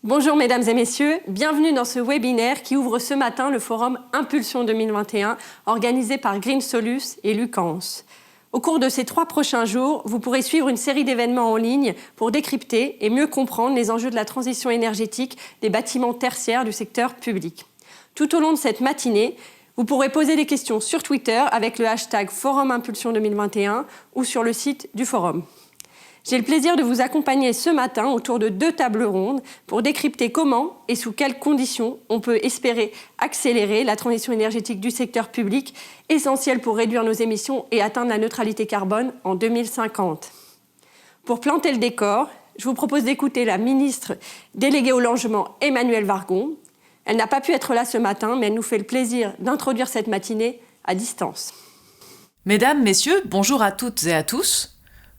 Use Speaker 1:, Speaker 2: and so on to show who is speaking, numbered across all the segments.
Speaker 1: Bonjour mesdames et messieurs, bienvenue dans ce webinaire qui ouvre ce matin le forum Impulsion 2021 organisé par Green Solus et Lucans. Au cours de ces 3 prochains jours, vous pourrez suivre une série d'événements en ligne pour décrypter et mieux comprendre les enjeux de la transition énergétique des bâtiments tertiaires du secteur public. Tout au long de cette matinée, vous pourrez poser des questions sur Twitter avec le hashtag Forum Impulsion 2021 ou sur le site du forum. J'ai le plaisir de vous accompagner ce matin autour de 2 tables rondes pour décrypter comment et sous quelles conditions on peut espérer accélérer la transition énergétique du secteur public, essentielle pour réduire nos émissions et atteindre la neutralité carbone en 2050. Pour planter le décor, je vous propose d'écouter la ministre déléguée au logement, Emmanuelle Wargon. Elle n'a pas pu être là ce matin, mais elle nous fait le plaisir d'introduire cette matinée à distance.
Speaker 2: Mesdames, Messieurs, bonjour à toutes et à tous.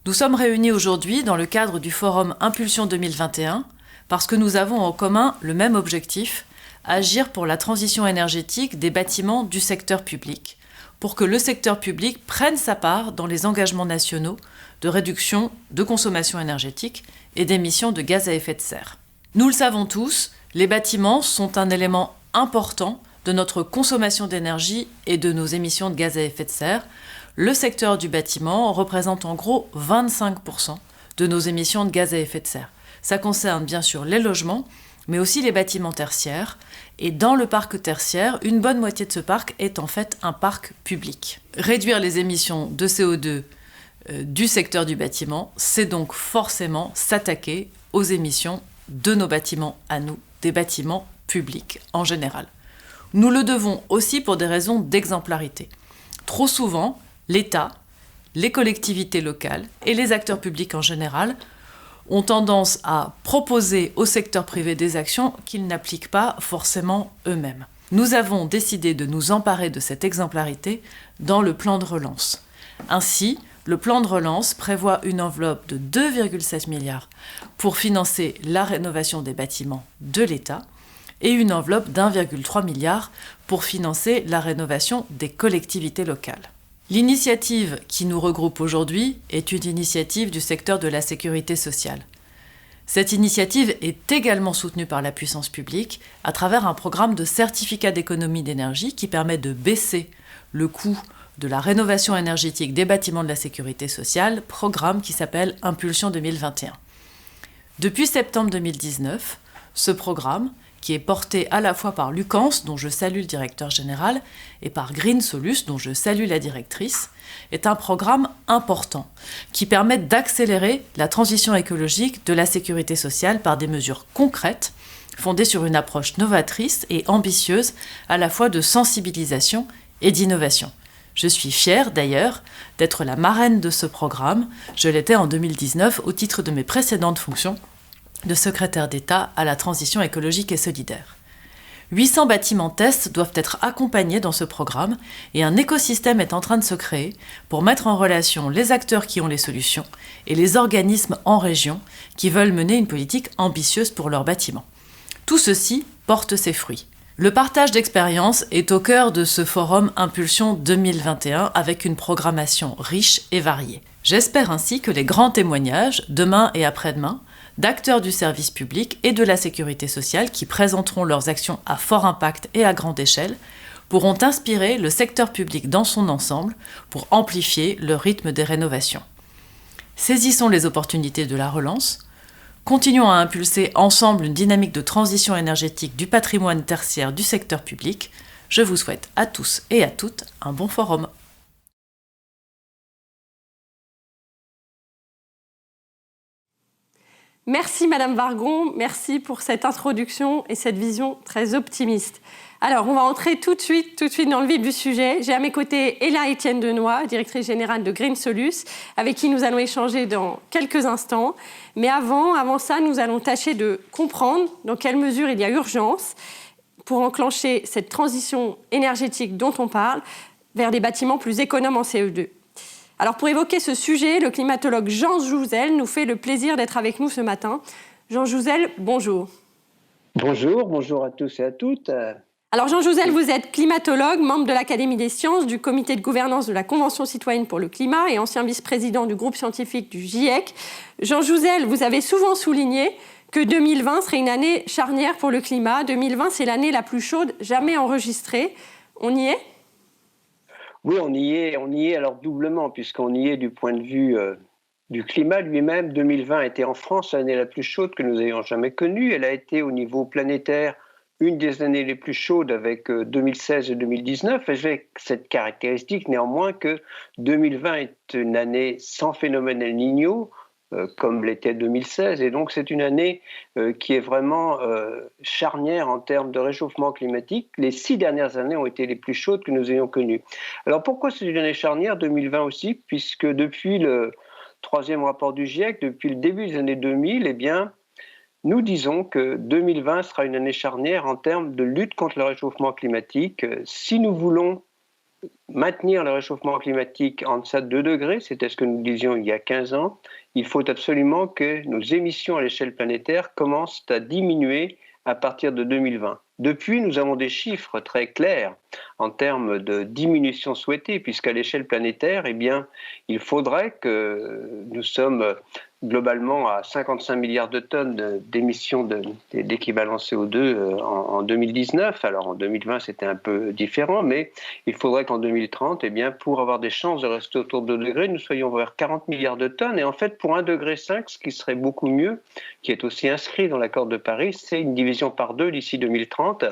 Speaker 2: Nous sommes réunis aujourd'hui dans le cadre du Forum Impulsion 2021 parce que nous avons en commun le même objectif, agir pour la transition énergétique des bâtiments du secteur public, pour que le secteur public prenne sa part dans les engagements nationaux de réduction de consommation énergétique et d'émissions de gaz à effet de serre. Nous le savons tous, les bâtiments sont un élément important de notre consommation d'énergie et de nos émissions de gaz à effet de serre. Le secteur du bâtiment représente en gros 25% de nos émissions de gaz à effet de serre. Ça concerne bien sûr les logements, mais aussi les bâtiments tertiaires. Et dans le parc tertiaire, une bonne moitié de ce parc est en fait un parc public. Réduire les émissions de CO2 du secteur du bâtiment, c'est donc forcément s'attaquer aux émissions de nos bâtiments à nous, des bâtiments publics en général. Nous le devons aussi pour des raisons d'exemplarité. Trop souvent, l'État, les collectivités locales et les acteurs publics en général ont tendance à proposer au secteur privé des actions qu'ils n'appliquent pas forcément eux-mêmes. Nous avons décidé de nous emparer de cette exemplarité dans le plan de relance. Ainsi, le plan de relance prévoit une enveloppe de 2,7 milliards pour financer la rénovation des bâtiments de l'État et une enveloppe d'1,3 milliard pour financer la rénovation des collectivités locales. L'initiative qui nous regroupe aujourd'hui est une initiative du secteur de la sécurité sociale. Cette initiative est également soutenue par la puissance publique à travers un programme de certificat d'économie d'énergie qui permet de baisser le coût de la rénovation énergétique des bâtiments de la sécurité sociale, programme qui s'appelle Impulsion 2021. Depuis septembre 2019, ce programme, qui est porté à la fois par Lucans, dont je salue le directeur général, et par Green Solus, dont je salue la directrice, est un programme important qui permet d'accélérer la transition écologique de la sécurité sociale par des mesures concrètes, fondées sur une approche novatrice et ambitieuse à la fois de sensibilisation et d'innovation. Je suis fière d'ailleurs d'être la marraine de ce programme. Je l'étais en 2019 au titre de mes précédentes fonctions de secrétaire d'État à la transition écologique et solidaire. 800 bâtiments tests doivent être accompagnés dans ce programme et un écosystème est en train de se créer pour mettre en relation les acteurs qui ont les solutions et les organismes en région qui veulent mener une politique ambitieuse pour leurs bâtiments. Tout ceci porte ses fruits. Le partage d'expériences est au cœur de ce forum Impulsion 2021 avec une programmation riche et variée. J'espère ainsi que les grands témoignages, demain et après-demain, d'acteurs du service public et de la sécurité sociale qui présenteront leurs actions à fort impact et à grande échelle pourront inspirer le secteur public dans son ensemble pour amplifier le rythme des rénovations. Saisissons les opportunités de la relance, continuons à impulser ensemble une dynamique de transition énergétique du patrimoine tertiaire du secteur public. Je vous souhaite à tous et à toutes un bon forum.
Speaker 1: Merci Madame Wargon, merci pour cette introduction et cette vision très optimiste. Alors, on va entrer tout de suite dans le vif du sujet. J'ai à mes côtés Ella Etienne Denoy, directrice générale de Green Solus, avec qui nous allons échanger dans quelques instants. Mais avant ça, nous allons tâcher de comprendre dans quelle mesure il y a urgence pour enclencher cette transition énergétique dont on parle vers des bâtiments plus économes en CO2. Alors pour évoquer ce sujet, le climatologue Jean Jouzel nous fait le plaisir d'être avec nous ce matin. Jean Jouzel, bonjour.
Speaker 3: Bonjour à tous et à toutes.
Speaker 1: Alors Jean Jouzel, vous êtes climatologue, membre de l'Académie des sciences, du comité de gouvernance de la Convention citoyenne pour le climat et ancien vice-président du groupe scientifique du GIEC. Jean Jouzel, vous avez souvent souligné que 2020 serait une année charnière pour le climat. 2020, c'est l'année la plus chaude jamais enregistrée. On y est ?
Speaker 3: Oui, on y est alors doublement, puisqu'on y est du point de vue du climat lui-même. 2020 a été en France l'année la plus chaude que nous ayons jamais connue. Elle a été au niveau planétaire une des années les plus chaudes avec 2016 et 2019. Et j'ai cette caractéristique néanmoins que 2020 est une année sans phénomène El Niño, comme l'était 2016. Et donc c'est une année qui est vraiment charnière en termes de réchauffement climatique. Les 6 dernières années ont été les plus chaudes que nous ayons connues. Alors pourquoi c'est une année charnière, 2020 aussi? Puisque depuis le troisième rapport du GIEC, depuis le début des années 2000, eh bien, nous disons que 2020 sera une année charnière en termes de lutte contre le réchauffement climatique. Si nous voulons maintenir le réchauffement climatique en deçà de 2 degrés, c'était ce que nous disions il y a 15 ans, il faut absolument que nos émissions à l'échelle planétaire commencent à diminuer à partir de 2020. Depuis, nous avons des chiffres très clairs en termes de diminution souhaitée, puisqu'à l'échelle planétaire, eh bien, il faudrait que nous sommes globalement à 55 milliards de tonnes d'émissions d'équivalent CO2 en 2019. Alors en 2020, c'était un peu différent, mais il faudrait qu'en 2030, eh bien, pour avoir des chances de rester autour de 2 degrés, nous soyons vers 40 milliards de tonnes. Et en fait, pour 1,5 degré, ce qui serait beaucoup mieux, qui est aussi inscrit dans l'accord de Paris, c'est une division par 2 d'ici 2030.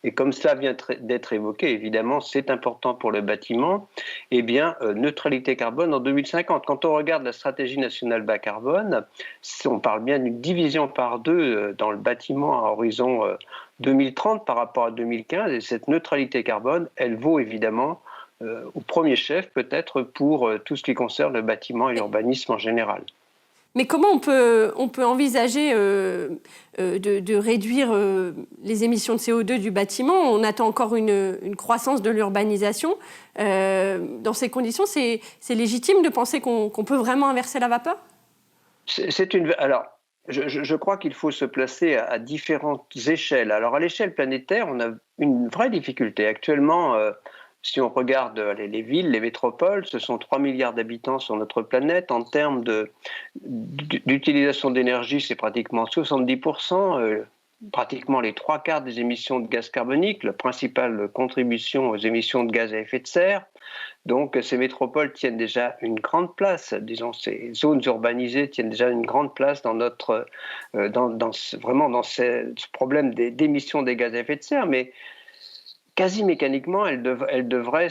Speaker 3: Et comme cela vient d'être évoqué, évidemment, c'est important pour le bâtiment, eh bien, neutralité carbone en 2050. Quand on regarde la stratégie nationale bas carbone, on parle bien d'une division par 2 dans le bâtiment à horizon 2030 par rapport à 2015. Et cette neutralité carbone, elle vaut évidemment au premier chef peut-être pour tout ce qui concerne le bâtiment et l'urbanisme en général.
Speaker 1: Mais comment on peut envisager de réduire les émissions de CO2 du bâtiment? On attend encore une croissance de l'urbanisation. Dans ces conditions, c'est légitime de penser qu'on peut vraiment inverser la vapeur?
Speaker 3: Alors, je crois qu'il faut se placer à différentes échelles. Alors, à l'échelle planétaire, on a une vraie difficulté. Actuellement, si on regarde les villes, les métropoles, ce sont 3 milliards d'habitants sur notre planète. En termes d'utilisation d'énergie, c'est pratiquement 70%. Pratiquement les 3/4 des émissions de gaz carbonique, la principale contribution aux émissions de gaz à effet de serre. Donc ces métropoles tiennent déjà une grande place, disons ces zones urbanisées tiennent déjà une grande place dans notre, vraiment dans ce problème d'émissions des gaz à effet de serre, mais quasi mécaniquement elles devraient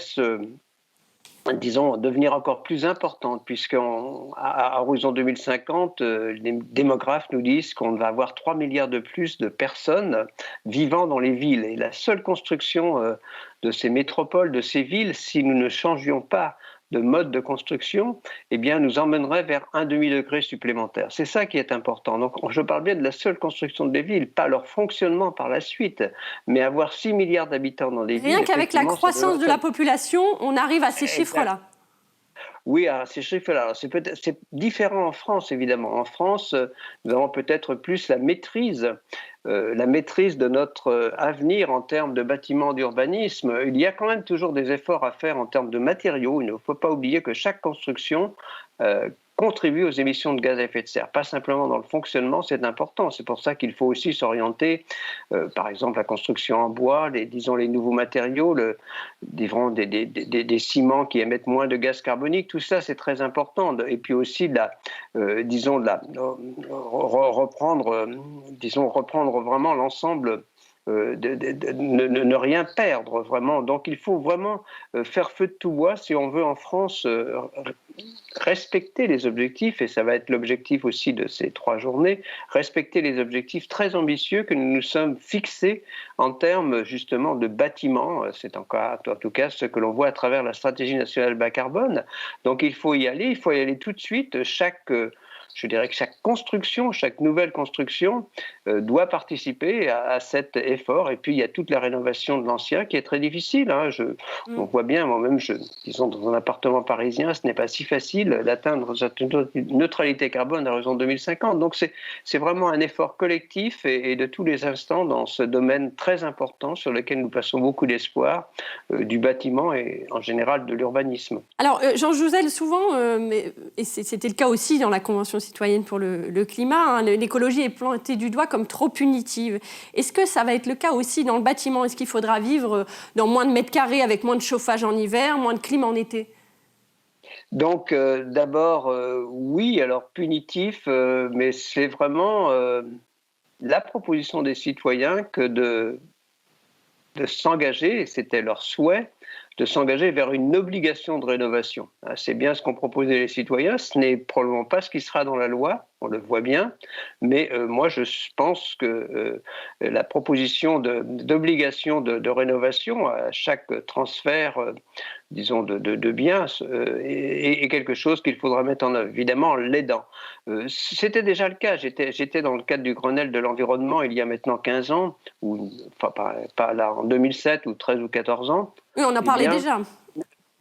Speaker 3: devenir encore plus importante, puisqu'à horizon 2050, les démographes nous disent qu'on va avoir 3 milliards de plus de personnes vivant dans les villes. Et la seule construction de ces métropoles, de ces villes, si nous ne changions pas de mode de construction, eh bien, nous emmènerait vers 1,5 degré supplémentaire. C'est ça qui est important. Donc, je parle bien de la seule construction des villes, pas leur fonctionnement par la suite, mais avoir 6 milliards d'habitants dans des villes.
Speaker 1: Rien qu'avec la croissance de la population, on arrive à ces chiffres-là.
Speaker 3: Oui, à ces chiffres-là. C'est différent en France, évidemment. En France, nous avons peut-être plus la maîtrise de notre avenir en termes de bâtiments d'urbanisme. Il y a quand même toujours des efforts à faire en termes de matériaux. Il ne faut pas oublier que chaque construction contribue aux émissions de gaz à effet de serre, pas simplement dans le fonctionnement, c'est important. C'est pour ça qu'il faut aussi s'orienter, par exemple, la construction en bois, les nouveaux matériaux, des ciments qui émettent moins de gaz carbonique, tout ça c'est très important. Et puis aussi reprendre vraiment l'ensemble. Ne rien perdre vraiment. Donc il faut vraiment faire feu de tout bois si on veut en France respecter les objectifs, et ça va être l'objectif aussi de ces 3 journées, respecter les objectifs très ambitieux que nous nous sommes fixés en termes justement de bâtiments. C'est en tout cas ce que l'on voit à travers la stratégie nationale bas carbone. Donc il faut y aller tout de suite. Je dirais que chaque construction, chaque nouvelle construction doit participer à cet effort. Et puis, il y a toute la rénovation de l'ancien qui est très difficile. On voit bien, moi-même, disons, dans un appartement parisien, ce n'est pas si facile d'atteindre cette neutralité carbone à l'horizon 2050. Donc, c'est vraiment un effort collectif et de tous les instants dans ce domaine très important sur lequel nous passons beaucoup d'espoir, du bâtiment et en général de l'urbanisme.
Speaker 1: Alors, Jean Jouzel, souvent, et c'était le cas aussi dans la Convention citoyenne pour le climat, l'écologie est pointée du doigt comme trop punitive. Est-ce que ça va être le cas aussi dans le bâtiment? Est-ce qu'il faudra vivre dans moins de mètres carrés avec moins de chauffage en hiver, moins de clim en été?
Speaker 3: Donc, d'abord, oui, alors punitif, mais c'est vraiment la proposition des citoyens que de s'engager, et c'était leur souhait, de s'engager vers une obligation de rénovation. C'est bien ce qu'ont proposé les citoyens, ce n'est probablement pas ce qui sera dans la loi, on le voit bien, mais moi je pense que la proposition d'obligation de rénovation à chaque transfert, disons, de biens est quelque chose qu'il faudra mettre en œuvre, évidemment en l'aidant. C'était déjà le cas, j'étais dans le cadre du Grenelle de l'environnement il y a maintenant 15 ans, pas là en 2007 ou 13 ou 14 ans.
Speaker 1: Oui, on en parlait déjà.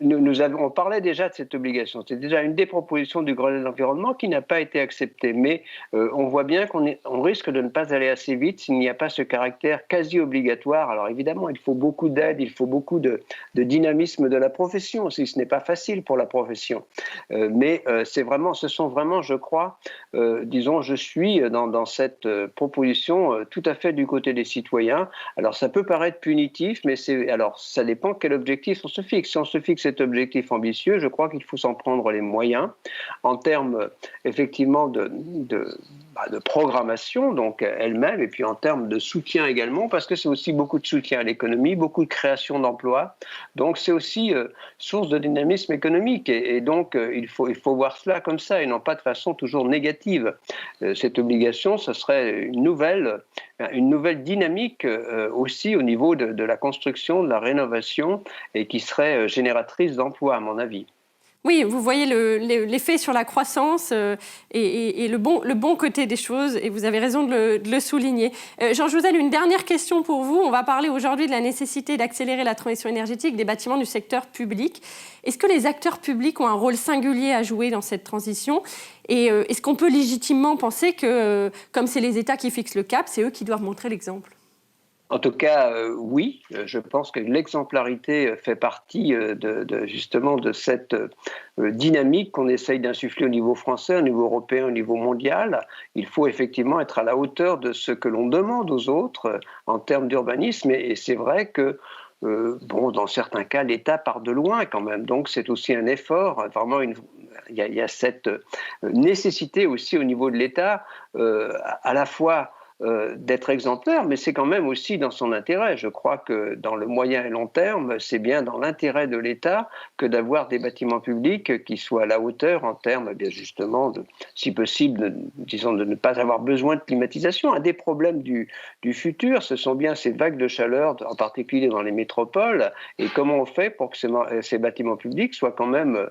Speaker 3: On parlait déjà de cette obligation. C'était déjà une des propositions du Grenelle de l'environnement qui n'a pas été acceptée. Mais on voit bien qu'on risque de ne pas aller assez vite s'il n'y a pas ce caractère quasi obligatoire. Alors évidemment, il faut beaucoup d'aide, il faut beaucoup de dynamisme de la profession aussi. Ce n'est pas facile pour la profession. Mais ce sont vraiment, je crois, disons, je suis dans cette proposition tout à fait du côté des citoyens. Alors ça peut paraître punitif, mais alors ça dépend quel objectif on se fixe. Si on se fixe cet objectif ambitieux, je crois qu'il faut s'en prendre les moyens en termes effectivement de programmation, donc elle-même, et puis en termes de soutien également, parce que c'est aussi beaucoup de soutien à l'économie, beaucoup de création d'emplois, donc c'est aussi source de dynamisme économique, et donc il faut voir cela comme ça, et non pas de façon toujours négative. Cette obligation, ce serait une nouvelle dynamique aussi au niveau de la construction, de la rénovation, et qui serait génératrice d'emplois, à mon avis.
Speaker 1: Oui, vous voyez l'effet sur la croissance et le bon côté des choses, et vous avez raison de le souligner. Jean Jouzel, une dernière question pour vous. On va parler aujourd'hui de la nécessité d'accélérer la transition énergétique des bâtiments du secteur public. Est-ce que les acteurs publics ont un rôle singulier à jouer dans cette transition? Et est-ce qu'on peut légitimement penser que, comme c'est les États qui fixent le cap, c'est eux qui doivent montrer l'exemple?
Speaker 3: En tout cas, oui, je pense que l'exemplarité fait partie justement de cette dynamique qu'on essaye d'insuffler au niveau français, au niveau européen, au niveau mondial. Il faut effectivement être à la hauteur de ce que l'on demande aux autres en termes d'urbanisme. Et c'est vrai que dans certains cas, l'État part de loin quand même. Donc, c'est aussi un effort. Vraiment, il y a cette nécessité aussi au niveau de l'État, à la fois d'être exemplaire, mais c'est quand même aussi dans son intérêt. Je crois que dans le moyen et long terme, c'est bien dans l'intérêt de l'État que d'avoir des bâtiments publics qui soient à la hauteur en termes, bien justement, si possible, disons, de ne pas avoir besoin de climatisation. Un des problèmes du futur, ce sont bien ces vagues de chaleur, en particulier dans les métropoles, et comment on fait pour que ces bâtiments publics soient quand même,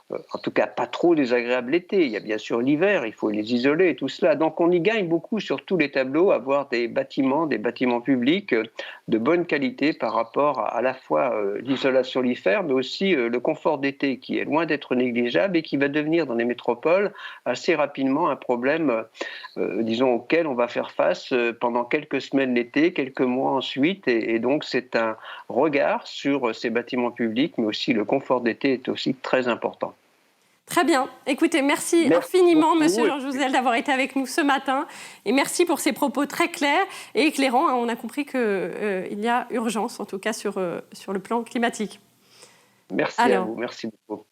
Speaker 3: en tout cas, pas trop désagréables l'été. Il y a bien sûr l'hiver, il faut les isoler et tout cela. Donc on y gagne beaucoup sur tous les tableaux, avoir des bâtiments publics de bonne qualité par rapport à la fois l'isolation l'hiver, mais aussi le confort d'été qui est loin d'être négligeable et qui va devenir dans les métropoles assez rapidement un problème, disons, auquel on va faire face pendant quelques semaines l'été, quelques mois ensuite. Et donc c'est un regard sur ces bâtiments publics, mais aussi le confort d'été est aussi très important.
Speaker 1: Très bien. Écoutez, merci infiniment, Monsieur Jean Jouzel, d'avoir été avec nous ce matin. Et merci pour ces propos très clairs et éclairants. On a compris qu'il y a urgence, en tout cas, sur le plan climatique.
Speaker 3: Merci à vous. Merci beaucoup.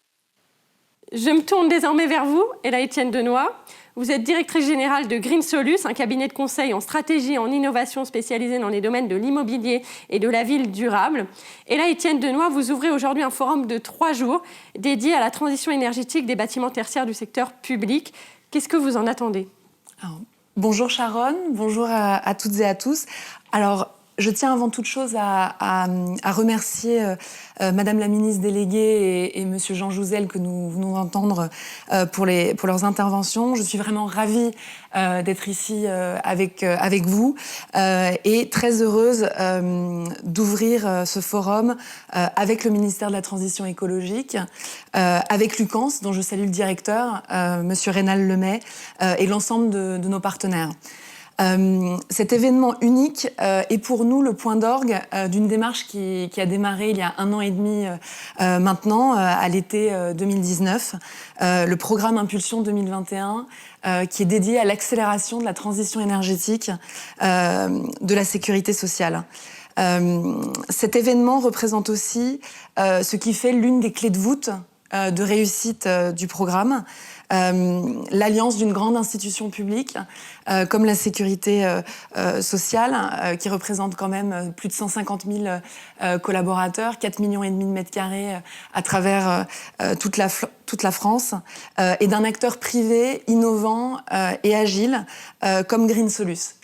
Speaker 1: Je me tourne désormais vers vous, Ella Etienne Denoy. Vous êtes directrice générale de Green Solus, un cabinet de conseil en stratégie et en innovation spécialisé dans les domaines de l'immobilier et de la ville durable. Ella Etienne Denoy, vous ouvrez aujourd'hui un forum de 3 jours dédié à la transition énergétique des bâtiments tertiaires du secteur public. Qu'est-ce que vous en attendez ?
Speaker 4: Bonjour Sharon, bonjour à toutes et à tous. Alors, Je tiens avant toute chose à remercier Madame la ministre déléguée et Monsieur Jean Jouzel que nous venons d'entendre pour leurs interventions. Je suis vraiment ravie d'être ici avec vous et très heureuse d'ouvrir ce forum avec le ministère de la Transition écologique, avec Lucans, dont je salue le directeur, Monsieur Rénal Lemay, et l'ensemble de nos partenaires. Cet événement unique est pour nous le point d'orgue d'une démarche qui a démarré il y a 1 an et demi maintenant, à l'été 2019, le programme Impulsion 2021, qui est dédié à l'accélération de la transition énergétique de la sécurité sociale. Cet événement représente aussi ce qui fait l'une des clés de voûte de réussite du programme, l'alliance d'une grande institution publique comme la sécurité sociale, qui représente quand même plus de 150 000 collaborateurs, 4,5 millions de mètres carrés à travers toute la France, et d'un acteur privé innovant et agile comme Green Solus.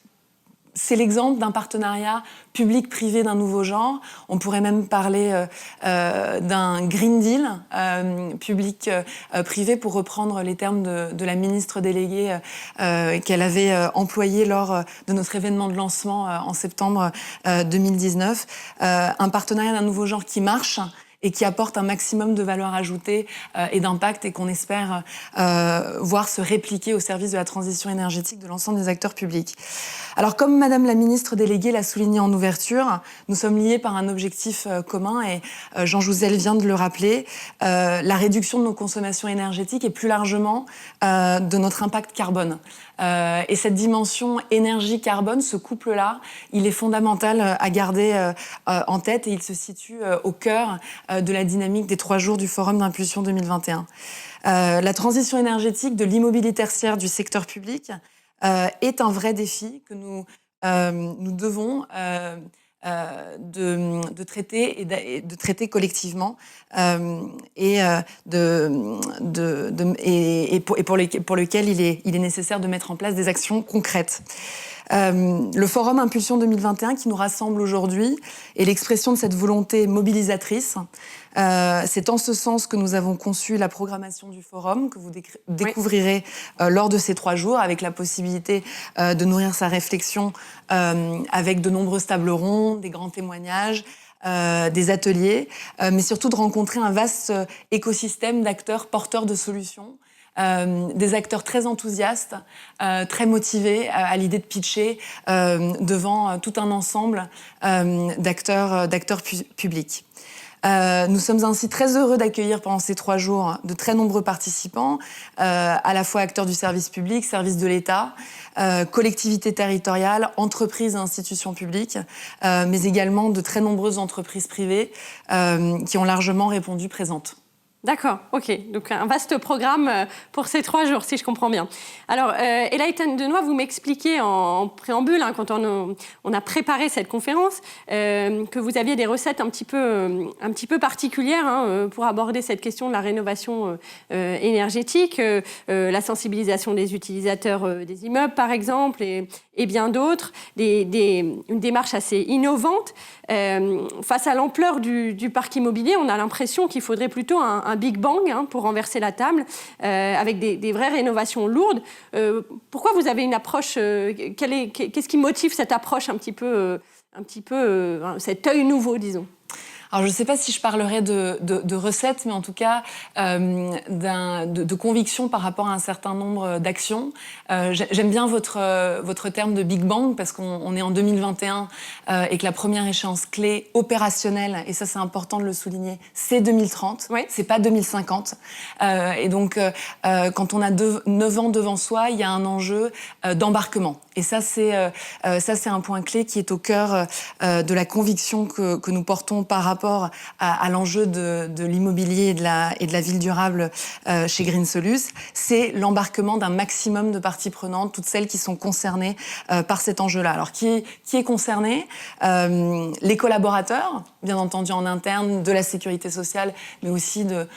Speaker 4: C'est l'exemple d'un partenariat public-privé d'un nouveau genre. On pourrait même parler d'un Green Deal public-privé pour reprendre les termes de la ministre déléguée qu'elle avait employés lors de notre événement de lancement en septembre 2019. Un partenariat d'un nouveau genre qui marche et qui apporte un maximum de valeur ajoutée et d'impact et qu'on espère voir se répliquer au service de la transition énergétique de l'ensemble des acteurs publics. Alors, comme Madame la ministre déléguée l'a souligné en ouverture, nous sommes liés par un objectif commun et Jean Jouzel vient de le rappeler, la réduction de nos consommations énergétiques et plus largement de notre impact carbone. Et cette dimension énergie-carbone, ce couple-là, il est fondamental à garder en tête et il se situe au cœur de la dynamique des 3 jours du Forum d'Impulsion 2021. La transition énergétique de l'immobilier tertiaire du secteur public est un vrai défi que nous devons de traiter et de traiter collectivement et pour lequel il est nécessaire de mettre en place des actions concrètes. Le Forum Impulsion 2021 qui nous rassemble aujourd'hui est l'expression de cette volonté mobilisatrice. C'est en ce sens que nous avons conçu la programmation du Forum, que vous découvrirez lors de ces 3 jours, avec la possibilité de nourrir sa réflexion avec de nombreuses tables rondes, des grands témoignages, des ateliers, mais surtout de rencontrer un vaste écosystème d'acteurs porteurs de solutions. Des acteurs très enthousiastes, très motivés à l'idée de pitcher devant tout un ensemble d'acteurs publics. Nous sommes ainsi très heureux d'accueillir pendant ces 3 jours de très nombreux participants, à la fois acteurs du service public, services de l'État, collectivités territoriales, entreprises et institutions publiques, mais également de très nombreuses entreprises privées qui ont largement répondu présentes.
Speaker 1: D'accord, ok. Donc un vaste programme pour ces 3 jours, si je comprends bien. Alors, Elaïtane Denoy, vous m'expliquiez en préambule, quand on a préparé cette conférence, que vous aviez des recettes un petit peu particulières pour aborder cette question de la rénovation énergétique, la sensibilisation des utilisateurs des immeubles, par exemple, et bien d'autres, une démarche assez innovante. Face à l'ampleur du parc immobilier, on a l'impression qu'il faudrait plutôt un Big Bang pour renverser la table, avec des vraies rénovations lourdes. Pourquoi vous avez une approche qu'est-ce qui motive cette approche un petit peu cet œil nouveau, disons?
Speaker 4: Alors, je ne sais pas si je parlerai de recettes, mais en tout cas de conviction par rapport à un certain nombre d'actions. J'aime bien votre terme de Big Bang, parce qu'on est en 2021 et que la première échéance clé opérationnelle, et ça c'est important de le souligner, c'est 2030, oui. C'est pas 2050. Et donc, quand on a 9 ans devant soi, il y a un enjeu d'embarquement. Et ça c'est un point clé qui est au cœur de la conviction que nous portons par rapport rapport à l'enjeu de l'immobilier et de la ville durable chez Green Solus, c'est l'embarquement d'un maximum de parties prenantes, toutes celles qui sont concernées par cet enjeu-là. Alors, qui est concerné ? Les collaborateurs, bien entendu en interne, de la sécurité sociale, mais aussi de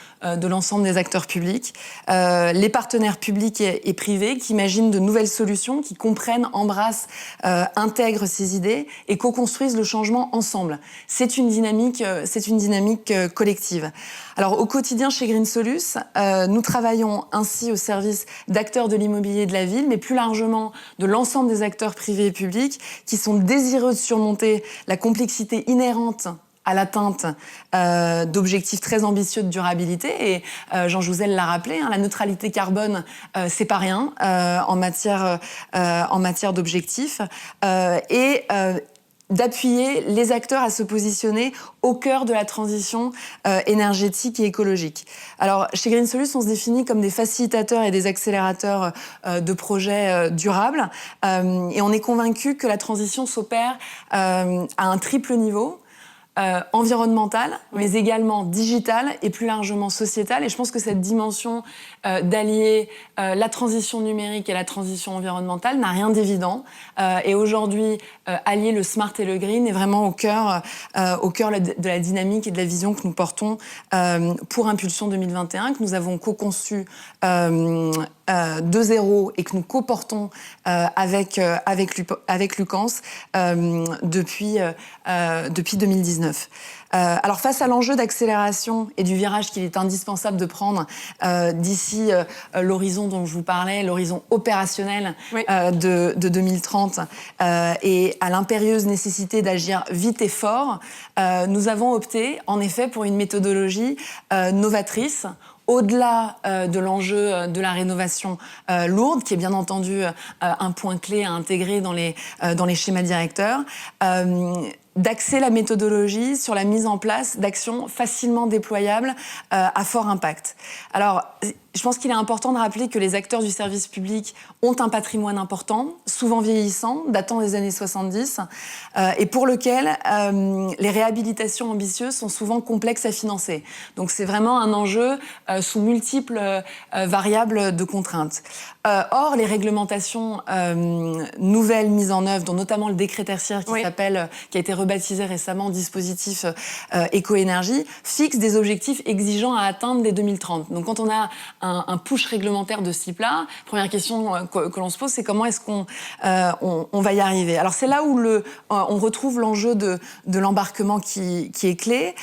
Speaker 4: l'ensemble des acteurs publics, les partenaires publics et privés qui imaginent de nouvelles solutions, qui comprennent, embrassent, intègrent ces idées et co-construisent le changement ensemble. C'est une dynamique collective. Alors, au quotidien chez Green Solus, nous travaillons ainsi au service d'acteurs de l'immobilier de la ville, mais plus largement de l'ensemble des acteurs privés et publics qui sont désireux de surmonter la complexité inhérente à l'atteinte d'objectifs très ambitieux de durabilité. Et Jean Jouzel l'a rappelé, la neutralité carbone, c'est pas rien en matière d'objectifs. D'appuyer les acteurs à se positionner au cœur de la transition énergétique et écologique. Alors, chez Green Solus, on se définit comme des facilitateurs et des accélérateurs de projets durables. Et on est convaincu que la transition s'opère à un triple niveau. Environnementale, mais également digitale et plus largement sociétale. Et je pense que cette dimension d'allier la transition numérique et la transition environnementale n'a rien d'évident. Et aujourd'hui, allier le smart et le green est vraiment au cœur de la dynamique et de la vision que nous portons pour Impulsion 2021, que nous avons co-conçu de zéro et que nous co-portons avec Lucans depuis 2019. Alors face à l'enjeu d'accélération et du virage qu'il est indispensable de prendre d'ici l'horizon dont je vous parlais, l'horizon opérationnel de 2030 et à l'impérieuse nécessité d'agir vite et fort, nous avons opté en effet pour une méthodologie novatrice au-delà de l'enjeu de la rénovation lourde, qui est bien entendu un point clé à intégrer dans les schémas directeurs, d'axer la méthodologie sur la mise en place d'actions facilement déployables à fort impact. Alors, je pense qu'il est important de rappeler que les acteurs du service public ont un patrimoine important, souvent vieillissant, datant des années 70, et pour lequel les réhabilitations ambitieuses sont souvent complexes à financer. Donc c'est vraiment un enjeu sous multiples variables de contraintes. Or, les réglementations nouvelles mises en œuvre, dont notamment le décret tertiaire qui a été rebaptisé récemment dispositif éco-énergie, fixent des objectifs exigeants à atteindre dès 2030. Donc quand on a un push réglementaire de ce type-là, première question que l'on se pose, c'est comment est-ce qu'on va y arriver. Alors c'est là où on retrouve l'enjeu de l'embarquement qui est clé.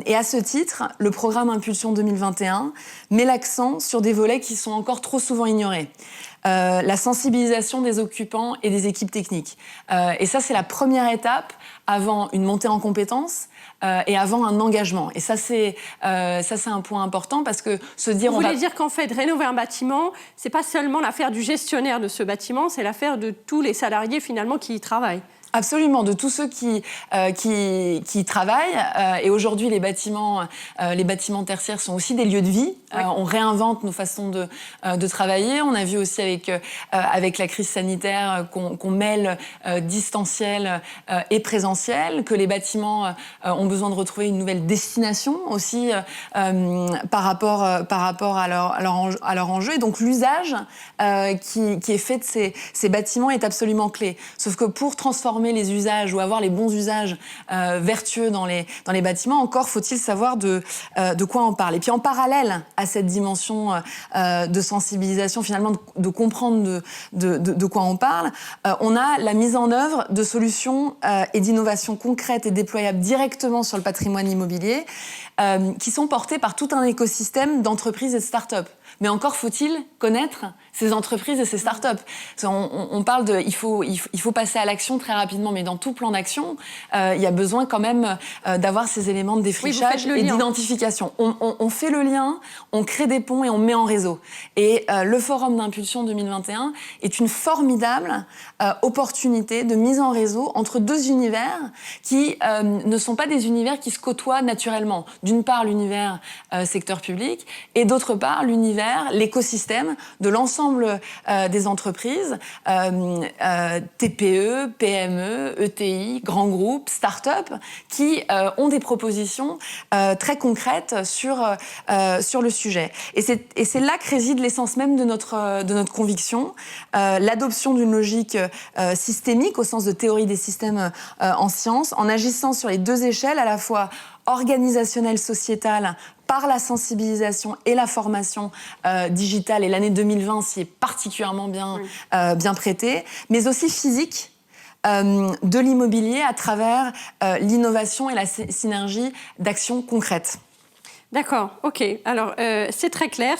Speaker 4: Et à ce titre, le programme Impulsion 2021 met l'accent sur des volets qui sont encore trop souvent ignorés. La sensibilisation des occupants et des équipes techniques. Et ça, c'est la première étape avant une montée en compétences et avant un engagement. Et ça, c'est un point important parce que se dire...
Speaker 1: Vous voulez dire qu'en fait, rénover un bâtiment, c'est pas seulement l'affaire du gestionnaire de ce bâtiment, c'est l'affaire de tous les salariés finalement qui y travaillent.
Speaker 4: Absolument, de tous ceux qui travaillent. Et aujourd'hui, les bâtiments tertiaires sont aussi des lieux de vie. Oui. On réinvente nos façons de travailler. On a vu aussi avec la crise sanitaire qu'on mêle distanciel et présentiel, que les bâtiments ont besoin de retrouver une nouvelle destination aussi par rapport à leur enjeu. Et donc l'usage qui est fait de ces bâtiments est absolument clé. Sauf que pour transformer les usages ou avoir les bons usages vertueux dans les bâtiments, encore faut-il savoir de quoi on parle. Et puis en parallèle à cette dimension de sensibilisation, finalement de comprendre de quoi on parle, on a la mise en œuvre de solutions et d'innovations concrètes et déployables directement sur le patrimoine immobilier qui sont portées par tout un écosystème d'entreprises et de start-up. Mais encore faut-il connaître ces entreprises et ces start-up. On parle il faut passer à l'action très rapidement, mais dans tout plan d'action, il y a besoin quand même d'avoir ces éléments de défrichage et d'identification. On fait le lien, on crée des ponts et on met en réseau. Et le Forum d'Impulsion 2021 est une formidable opportunité de mise en réseau entre deux univers qui ne sont pas des univers qui se côtoient naturellement. D'une part, l'univers secteur public et d'autre part, l'écosystème écosystème de l'ensemble des entreprises, TPE, PME, ETI, grands groupes, start-up, qui ont des propositions très concrètes sur le sujet. Et c'est là que réside l'essence même de notre conviction, l'adoption d'une logique systémique au sens de théorie des systèmes en sciences, en agissant sur les deux échelles, à la fois organisationnelle, sociétale, par la sensibilisation et la formation digitale, et l'année 2020 s'y est particulièrement bien prêtée, mais aussi physique, de l'immobilier à travers l'innovation et la synergie d'actions concrètes.
Speaker 1: D'accord, ok. Alors, c'est très clair.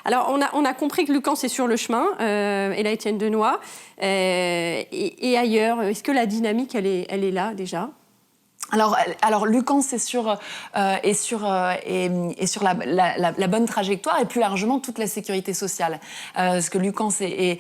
Speaker 1: Alors, on a compris que Lucans est sur le chemin, et là, Étienne Denoy. Et ailleurs, est-ce que la dynamique, elle est là, déjà ?
Speaker 4: Alors Lucans est sur la bonne trajectoire, et plus largement toute la sécurité sociale, parce que Lucans est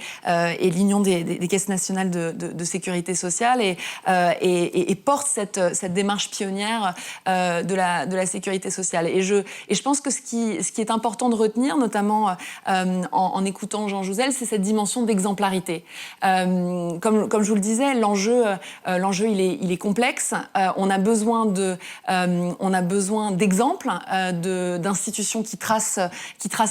Speaker 4: l'union des caisses nationales de sécurité sociale et porte cette démarche pionnière de la sécurité sociale. Et je pense que ce qui est important de retenir, notamment en écoutant Jean Jouzel, c'est cette dimension d'exemplarité. Comme je vous le disais, l'enjeu il est complexe. On a besoin d'exemples, d'institutions qui tracent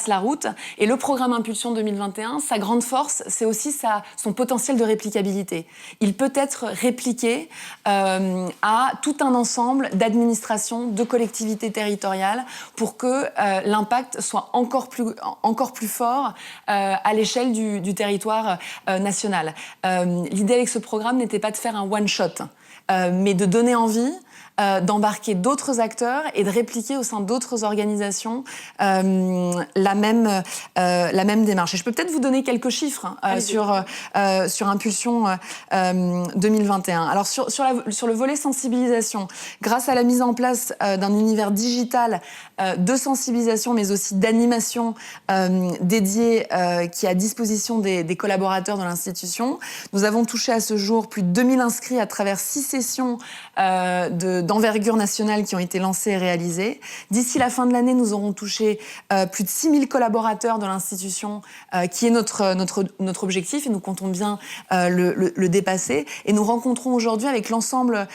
Speaker 4: la route. Et le programme Impulsion 2021, sa grande force, c'est aussi son potentiel de réplicabilité. Il peut être répliqué à tout un ensemble d'administrations, de collectivités territoriales, pour que l'impact soit encore plus fort à l'échelle du territoire national. L'idée avec ce programme n'était pas de faire un one-shot, mais de donner envie d'embarquer d'autres acteurs et de répliquer au sein d'autres organisations la même démarche. Et je peux peut-être vous donner quelques chiffres sur Impulsion 2021. Alors sur le volet sensibilisation, grâce à la mise en place d'un univers digital de sensibilisation, mais aussi d'animation dédié qui est à disposition des collaborateurs de l'institution, nous avons touché à ce jour plus de 2000 inscrits à travers 6 sessions d'envergure nationale qui ont été lancées et réalisées. D'ici la fin de l'année, nous aurons touché plus de 6000 collaborateurs de l'institution, qui est notre objectif, et nous comptons bien le dépasser. Et nous rencontrons aujourd'hui, avec l'ensemble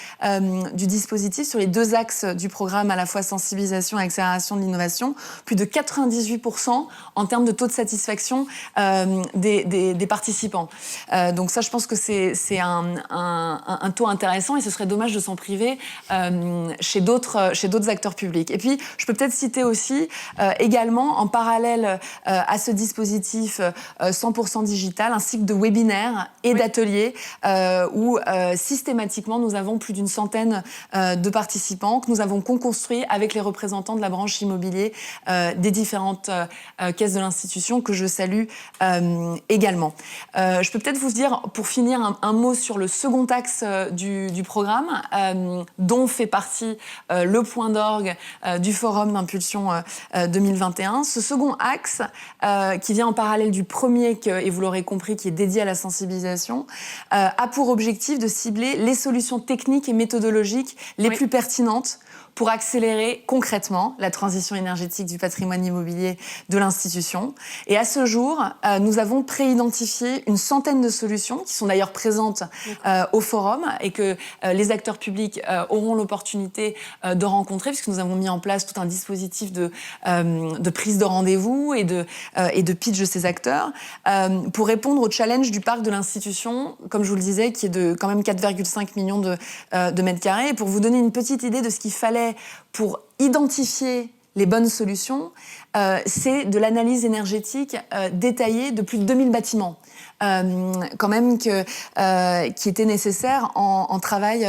Speaker 4: du dispositif, sur les 2 axes du programme, à la fois sensibilisation et accélération de l'innovation, plus de 98% en termes de taux de satisfaction des participants. Donc ça, je pense que c'est un taux intéressant, et ce serait dommage de s'en priver chez d'autres acteurs publics. Et puis, je peux peut-être citer aussi également, en parallèle à ce dispositif 100% digital, un cycle de webinaires et d'ateliers où systématiquement nous avons plus d'une centaine de participants que nous avons co-construits avec les représentants de la branche immobilier des différentes caisses de l'institution, que je salue également. Je peux peut-être vous dire, pour finir, un mot sur le second axe du programme, dont fait partie le point d'orgue du Forum d'Impulsion 2021. Ce second axe, qui vient en parallèle du premier, et vous l'aurez compris, qui est dédié à la sensibilisation, a pour objectif de cibler les solutions techniques et méthodologiques les plus pertinentes pour accélérer concrètement la transition énergétique du patrimoine immobilier de l'institution. Et à ce jour, nous avons préidentifié une centaine de solutions qui sont d'ailleurs présentes au forum, et que les acteurs publics auront l'opportunité de rencontrer, puisque nous avons mis en place tout un dispositif de prise de rendez-vous et de pitch de ces acteurs, pour répondre au challenge du parc de l'institution, comme je vous le disais, qui est de quand même 4,5 millions de mètres carrés. Et pour vous donner une petite idée de ce qu'il fallait pour identifier les bonnes solutions, c'est de l'analyse énergétique détaillée de plus de 2000 bâtiments. Quand même qui était nécessaire en travail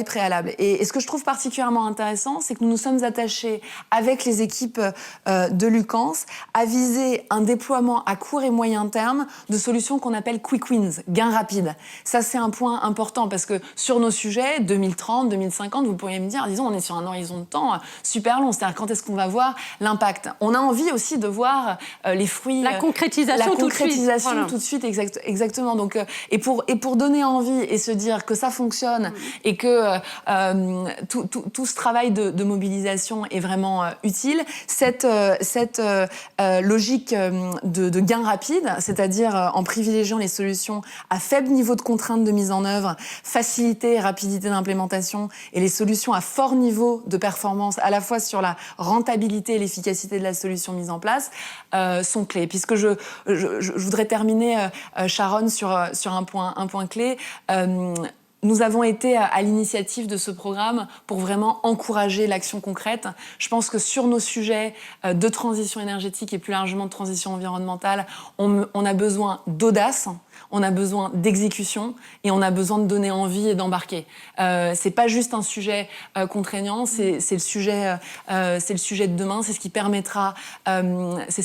Speaker 4: préalable. Et ce que je trouve particulièrement intéressant, c'est que nous nous sommes attachés, avec les équipes de Lucans, à viser un déploiement à court et moyen terme de solutions qu'on appelle quick wins, gains rapides. Ça, c'est un point important, parce que sur nos sujets, 2030, 2050, vous pourriez me dire, disons, on est sur un horizon de temps super long, c'est-à-dire quand est-ce qu'on va voir l'impact. On a envie aussi de voir les fruits...
Speaker 1: La concrétisation tout de suite.
Speaker 4: de suite, exactement. Donc, et pour donner envie et se dire que ça fonctionne et que tout ce travail de mobilisation est vraiment utile, cette logique de gain rapide, c'est-à-dire en privilégiant les solutions à faible niveau de contrainte de mise en œuvre, facilité et rapidité d'implémentation, et les solutions à fort niveau de performance, à la fois sur la rentabilité et l'efficacité de la solution mise en place, sont clés. Puisque je voudrais terminer, Sharon, sur un point clé. Nous avons été à l'initiative de ce programme pour vraiment encourager l'action concrète. Je pense que sur nos sujets de transition énergétique et plus largement de transition environnementale, on a besoin d'audace, on a besoin d'exécution et on a besoin de donner envie et d'embarquer. C'est pas juste un sujet contraignant, c'est le sujet de demain. C'est ce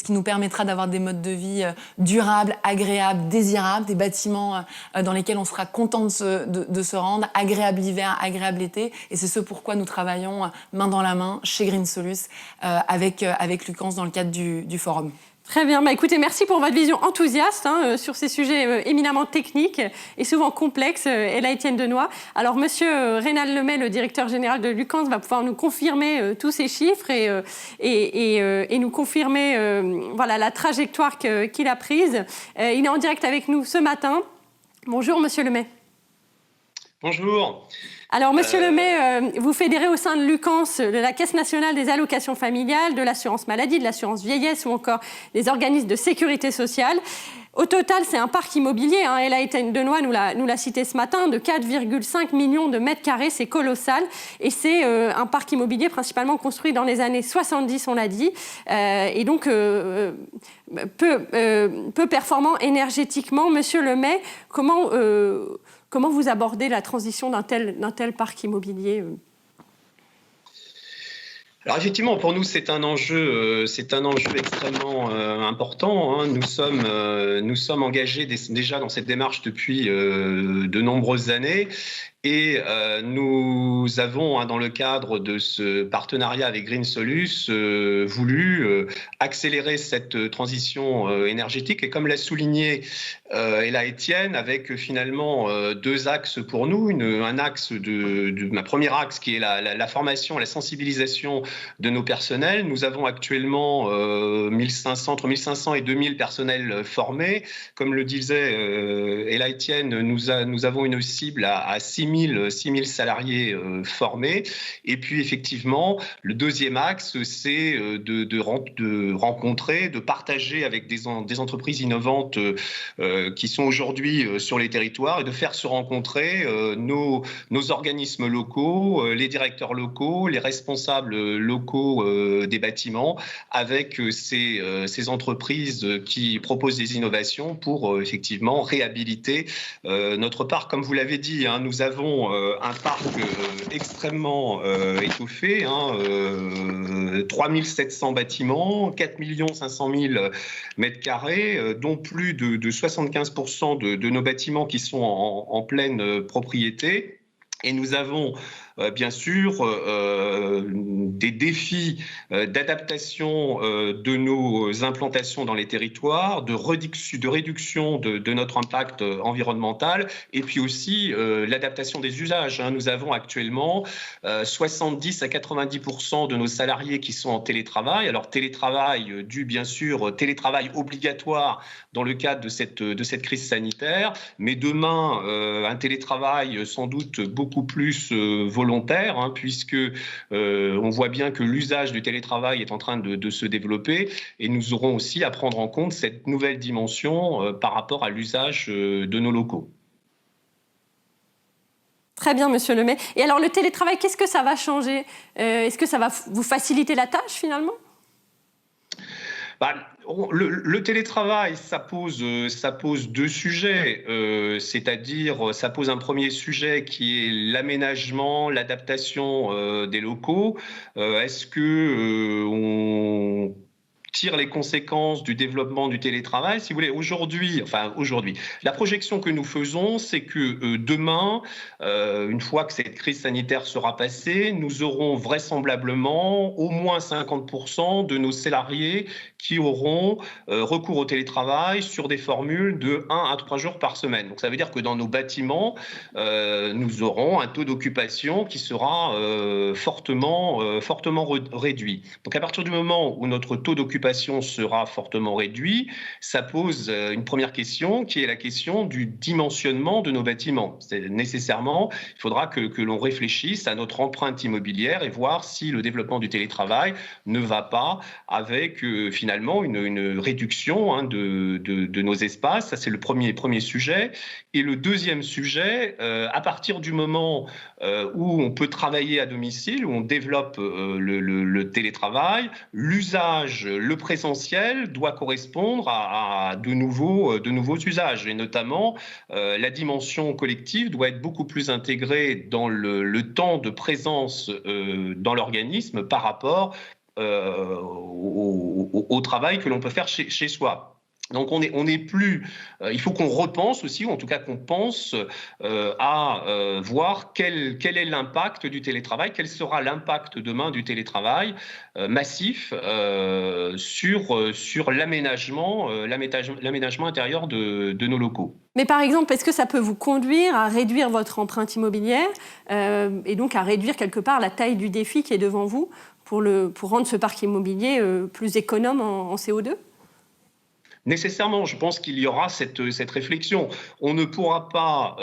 Speaker 4: qui nous permettra d'avoir des modes de vie durables, agréables, désirables, des bâtiments dans lesquels on sera content de se rendre, agréable l'hiver, agréable l'été. Et c'est ce pourquoi nous travaillons main dans la main chez Green Solus avec Lucans dans le cadre du forum.
Speaker 1: Très bien. Écoutez, merci pour votre vision enthousiaste sur ces sujets éminemment techniques et souvent complexes. Ella Etienne Denoy. Alors, monsieur Reynald Lemay, le directeur général de Lucans, va pouvoir nous confirmer tous ces chiffres et nous confirmer la trajectoire qu'il a prise. Il est en direct avec nous ce matin. Bonjour, monsieur Lemay.
Speaker 5: Bonjour.
Speaker 1: Alors, monsieur Lemay, vous fédérez au sein de Lucans de la Caisse nationale des allocations familiales, de l'assurance maladie, de l'assurance vieillesse ou encore des organismes de sécurité sociale. Au total, c'est un parc immobilier, Ella Etienne Denoy nous l'a cité ce matin, de 4,5 millions de mètres carrés, c'est colossal. Et c'est un parc immobilier principalement construit dans les années 70, on l'a dit, et donc peu performant énergétiquement. Monsieur Lemay, comment vous abordez la transition d'un tel parc immobilier ?
Speaker 5: Alors effectivement, pour nous, c'est un enjeu extrêmement important. Nous sommes engagés déjà dans cette démarche depuis de nombreuses années. Et nous avons, dans le cadre de ce partenariat avec Green Solus, voulu accélérer cette transition énergétique. Et comme l'a souligné Ella Etienne, avec finalement deux axes pour nous. Un axe un premier axe qui est la formation, la sensibilisation de nos personnels. Nous avons actuellement entre 1500 et 2000 personnels formés. Comme le disait Ella Etienne, nous avons une cible à 6000 salariés formés. Et puis effectivement, le deuxième axe, c'est de rencontrer, de partager avec des entreprises innovantes qui sont aujourd'hui sur les territoires et de faire se rencontrer nos organismes locaux, les directeurs locaux, les responsables locaux des bâtiments avec ces entreprises qui proposent des innovations pour effectivement réhabiliter notre parc. Comme vous l'avez dit, nous avons un parc extrêmement étoffé, 3700 bâtiments, 4 500 000 mètres carrés, dont plus de 75% de nos bâtiments qui sont en pleine propriété. Et nous avons bien sûr des défis d'adaptation de nos implantations dans les territoires, de réduction de notre impact environnemental et puis aussi l'adaptation des usages. Nous avons actuellement 70 à 90% de nos salariés qui sont en télétravail. Alors télétravail dû bien sûr, télétravail obligatoire dans le cadre de cette crise sanitaire, mais demain un télétravail sans doute beaucoup plus volontaire, puisque on voit bien que l'usage du télétravail est en train de se développer et nous aurons aussi à prendre en compte cette nouvelle dimension par rapport à l'usage de nos locaux.
Speaker 1: Très bien, monsieur Lemay. Et alors, le télétravail, qu'est-ce que ça va changer ? Est-ce que ça va vous faciliter la tâche, finalement ?
Speaker 5: Le télétravail, ça pose deux sujets, c'est-à-dire ça pose un premier sujet qui est l'aménagement, l'adaptation des locaux. Est-ce que on tire les conséquences du développement du télétravail. Si vous voulez, aujourd'hui, la projection que nous faisons, c'est que demain, une fois que cette crise sanitaire sera passée, nous aurons vraisemblablement au moins 50% de nos salariés qui auront recours au télétravail sur des formules de 1 à 3 jours par semaine. Donc ça veut dire que dans nos bâtiments, nous aurons un taux d'occupation qui sera fortement réduit. Donc à partir du moment où notre taux d'occupation sera fortement réduit, ça pose une première question qui est la question du dimensionnement de nos bâtiments. C'est nécessairement, il faudra que l'on réfléchisse à notre empreinte immobilière et voir si le développement du télétravail ne va pas avec finalement une réduction de nos espaces. Ça, c'est le premier sujet. Et le deuxième sujet, à partir du moment où on peut travailler à domicile, où on développe le télétravail, l'usage, le présentiel doit correspondre à de nouveaux usages. Et notamment, la dimension collective doit être beaucoup plus intégrée dans le temps de présence dans l'organisme par rapport au travail que l'on peut faire chez soi. Donc on est plus. Il faut qu'on repense aussi, ou en tout cas qu'on pense à voir quel est l'impact du télétravail, quel sera l'impact demain du télétravail massif sur l'aménagement intérieur de nos locaux.
Speaker 1: Mais par exemple, est-ce que ça peut vous conduire à réduire votre empreinte immobilière et donc à réduire quelque part la taille du défi qui est devant vous pour rendre ce parc immobilier plus économe en CO2 ?
Speaker 5: Nécessairement, je pense qu'il y aura cette réflexion. On ne pourra pas,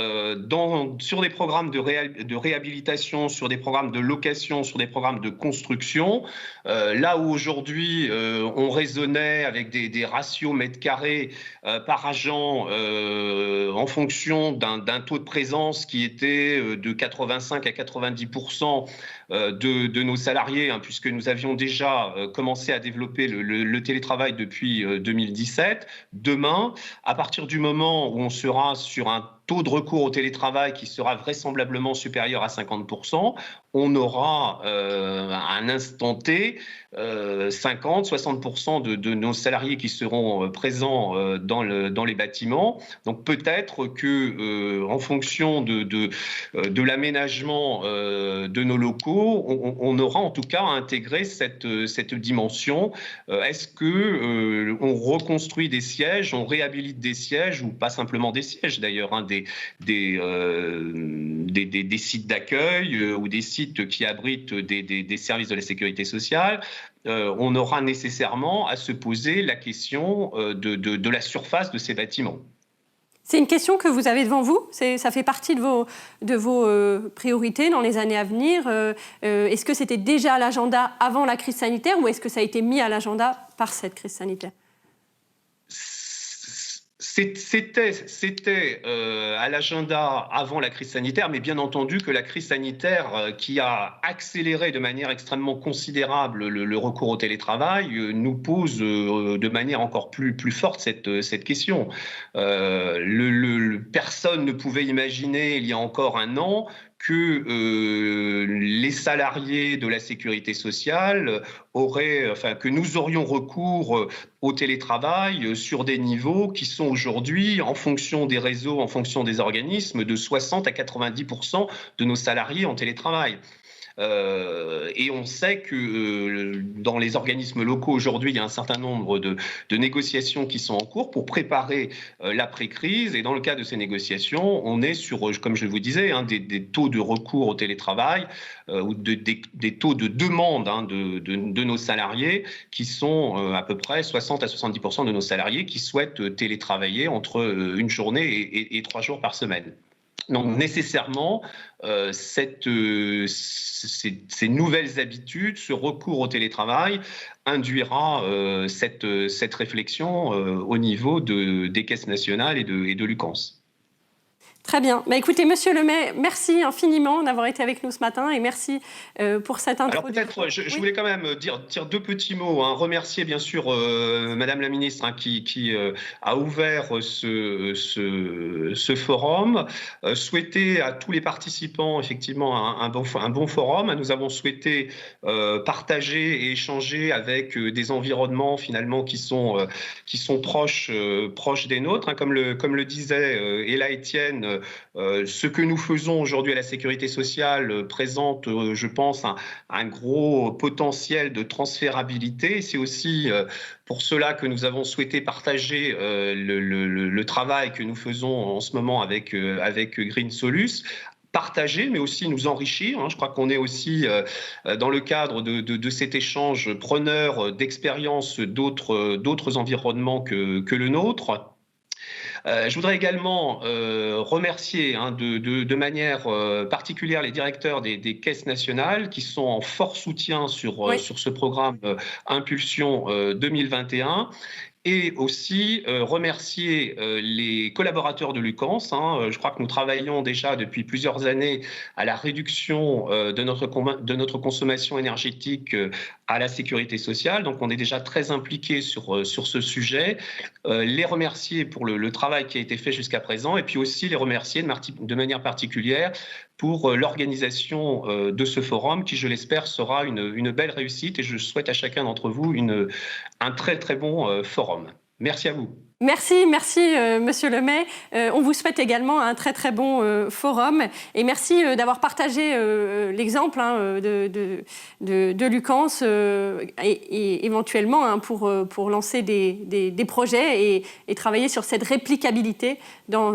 Speaker 5: sur des programmes de réhabilitation, sur des programmes de location, sur des programmes de construction, là où aujourd'hui on raisonnait avec des ratios mètres carrés par agent en fonction d'un taux de présence qui était de 85 à 90% de nos salariés, puisque nous avions déjà commencé à développer le télétravail depuis 2017. Demain, à partir du moment où on sera sur un taux de recours au télétravail qui sera vraisemblablement supérieur à 50%, on aura à un instant T 50-60% de nos salariés qui seront présents dans les bâtiments. Donc peut-être que en fonction de l'aménagement de nos locaux, on aura en tout cas à intégrer cette dimension. Est-ce que on reconstruit des sièges, on réhabilite des sièges, ou pas simplement des sièges d'ailleurs, des sites d'accueil ou des sites qui abritent des services de la sécurité sociale, on aura nécessairement à se poser la question de la surface de ces bâtiments.
Speaker 1: C'est une question que vous avez devant vous ? Ça fait partie de vos priorités dans les années à venir. Est-ce que c'était déjà à l'agenda avant la crise sanitaire ou est-ce que ça a été mis à l'agenda par cette crise sanitaire ?
Speaker 5: C'était à l'agenda avant la crise sanitaire, mais bien entendu que la crise sanitaire qui a accéléré de manière extrêmement considérable le recours au télétravail nous pose de manière encore plus forte cette question. Personne ne pouvait imaginer il y a encore un an que les salariés de la sécurité sociale que nous aurions recours au télétravail sur des niveaux qui sont aujourd'hui, en fonction des réseaux, en fonction des organismes, de 60 à 90% de nos salariés en télétravail. Et on sait que dans les organismes locaux aujourd'hui, il y a un certain nombre de négociations qui sont en cours pour préparer l'après-crise. Et dans le cadre de ces négociations, on est sur, comme je vous disais, des taux de recours au télétravail ou des taux de demande de nos salariés qui sont à peu près 60 à 70% de nos salariés qui souhaitent télétravailler entre une journée et 3 jours par semaine. Donc nécessairement, ces nouvelles habitudes, ce recours au télétravail induira cette réflexion au niveau des caisses nationales et de l'UCANS.
Speaker 1: Très bien. Écoutez, Monsieur Lemay, merci infiniment d'avoir été avec nous ce matin et merci pour cette introduction.
Speaker 5: Alors peut-être, je voulais quand même dire 2 petits mots. Remercier bien sûr Madame la ministre qui a ouvert ce forum. Souhaiter à tous les participants effectivement un bon forum. Nous avons souhaité partager et échanger avec des environnements finalement qui sont proches des nôtres. Comme le disait Ella Etienne, ce que nous faisons aujourd'hui à la sécurité sociale présente, je pense, un gros potentiel de transférabilité. C'est aussi pour cela que nous avons souhaité partager le travail que nous faisons en ce moment avec Green Solus. Partager, mais aussi nous enrichir. Je crois qu'on est aussi dans le cadre de cet échange preneur d'expériences d'autres environnements que le nôtre. Je voudrais également remercier de manière particulière les directeurs des caisses nationales qui sont en fort soutien sur ce programme Impulsion 2021. Et aussi remercier les collaborateurs de Lucans. Je crois que nous travaillons déjà depuis plusieurs années à la réduction de notre consommation énergétique à la sécurité sociale. Donc on est déjà très impliqués sur ce sujet. Les remercier pour le travail qui a été fait jusqu'à présent et puis aussi les remercier de manière particulière pour l'organisation de ce forum qui, je l'espère, sera une belle réussite et je souhaite à chacun d'entre vous un très très bon forum. Merci à vous.
Speaker 1: Merci, Monsieur Lemay. On vous souhaite également un très très bon forum et merci d'avoir partagé l'exemple de Lucans et éventuellement pour lancer des projets et travailler sur cette réplicabilité dans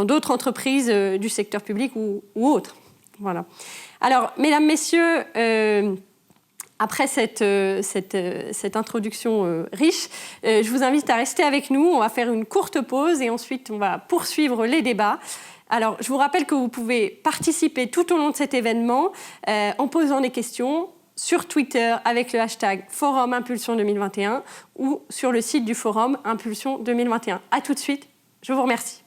Speaker 1: d'autres entreprises du secteur public ou autres. Voilà. Alors, mesdames, messieurs, après cette introduction riche, je vous invite à rester avec nous. On va faire une courte pause et ensuite on va poursuivre les débats. Alors, je vous rappelle que vous pouvez participer tout au long de cet événement en posant des questions sur Twitter avec le hashtag Forum Impulsion 2021 ou sur le site du Forum Impulsion 2021. À tout de suite, je vous remercie.